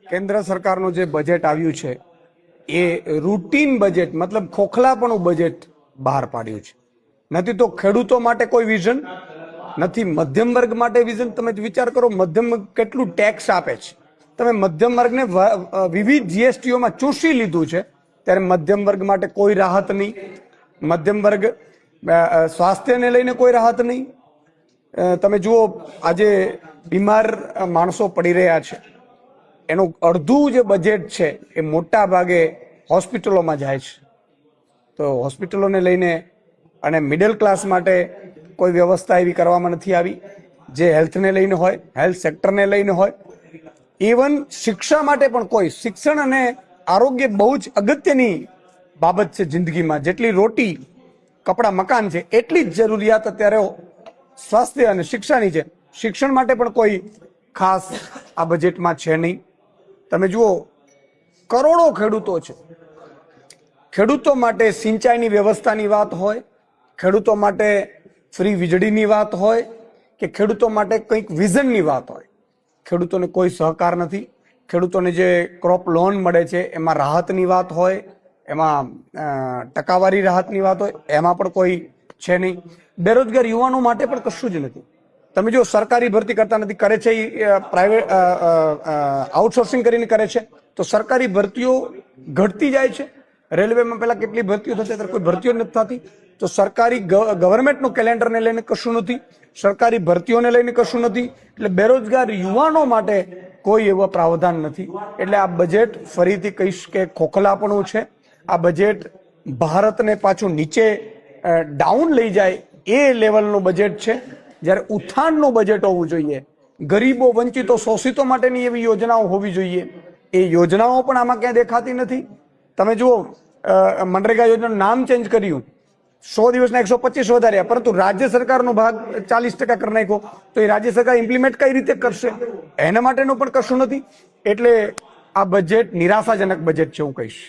કેન્દ્ર સરકારનું જે બજેટ આવ્યું છે એ રૂટીન બજેટ, મતલબ ખોખલાપણું બજેટ બહાર પાડ્યું છે. નથી તો ખેડૂતો માટે કોઈ વિઝન નથી, મધ્યમ વર્ગ માટે વિઝન. તમે વિચાર કરો, મધ્યમ વર્ગ કેટલું ટેક્સ આપે છે. તમે મધ્યમ વર્ગને વિવિધ જીએસટીઓમાં ચૂસી લીધું છે, ત્યારે મધ્યમ વર્ગ માટે કોઈ રાહત નહીં. મધ્યમ વર્ગ સ્વાસ્થ્યને લઈને કોઈ રાહત નહીં. તમે જુઓ, આજે બીમાર માણસો પડી રહ્યા છે, એનું અડધું જે બજેટ છે એ મોટા ભાગે હોસ્પિટલોમાં જાય છે. તો હોસ્પિટલોને લઈને અને મિડલ ક્લાસ માટે કોઈ વ્યવસ્થા એવી કરવામાં નથી આવી જે હેલ્થને લઈને હોય, હેલ્થ સેક્ટરને લઈને હોય. ઇવન શિક્ષા માટે પણ કોઈ, શિક્ષણ અને આરોગ્ય બહુ જ અગત્યની બાબત છે જિંદગીમાં. જેટલી રોટી કપડાં મકાન છે એટલી જ જરૂરિયાત અત્યારે સ્વાસ્થ્ય અને શિક્ષાની છે. શિક્ષણ માટે પણ કોઈ ખાસ આ બજેટમાં છે નહીં. તમે જુઓ, કરોડો ખેડૂતો છે. ખેડૂતો માટે સિંચાઈની વ્યવસ્થાની વાત હોય, ખેડૂતો માટે ફ્રી વીજળીની વાત હોય, કે ખેડૂતો માટે કંઈક વિઝનની વાત હોય, ખેડૂતોને કોઈ સહકાર નથી. ખેડૂતોને જે ક્રોપ લોન મળે છે એમાં રાહતની વાત હોય, એમાં ટકાવારી રાહતની વાત હોય, એમાં પણ કોઈ છે નહીં. બેરોજગાર યુવાનો માટે પણ કશું જ નથી. તમે જો, સરકારી ભરતી કરતા નથી, કરે છે એ પ્રાઇવેટ આઉટસોર્સિંગ કરીને કરે છે. તો સરકારી ભરતીઓ ઘટતી જાય છે. રેલવેમાં પહેલા કેટલી ભરતીઓ થતી, અત્યારે કોઈ ભરતીઓ નથી થતી. તો સરકારી ગવર્મેન્ટનું કેલેન્ડરને લઈને કશું નથી, સરકારી ભરતીઓને લઈને કશું નથી. એટલે બેરોજગાર યુવાનો માટે કોઈ એવો પ્રાવધાન નથી. એટલે આ બજેટ ફરીથી કહીશ કે ખોખલાપણું છે. આ બજેટ ભારતને પાછું નીચે ડાઉન લઈ જાય એ લેવલનું બજેટ છે. જ્યારે ઉત્થાનનું બજેટ હોવું જોઈએ, ગરીબો, વંચિતો, શોષિતો માટેની એવી યોજનાઓ હોવી જોઈએ, એ યોજનાઓ પણ આમાં ક્યાંય દેખાતી નથી. તમે જુઓ, મનરેગા યોજનાનું નામ ચેન્જ કર્યું, 100 દિવસના 125 વધાર્યા, પરંતુ રાજ્ય સરકારનો ભાગ 40% કરી નાખ્યો. તો એ રાજ્ય સરકાર ઇમ્પ્લિમેન્ટ કઈ રીતે કરશે? એના માટેનું પણ કશું નથી. એટલે આ બજેટ નિરાશાજનક બજેટ છે, હું કહીશ.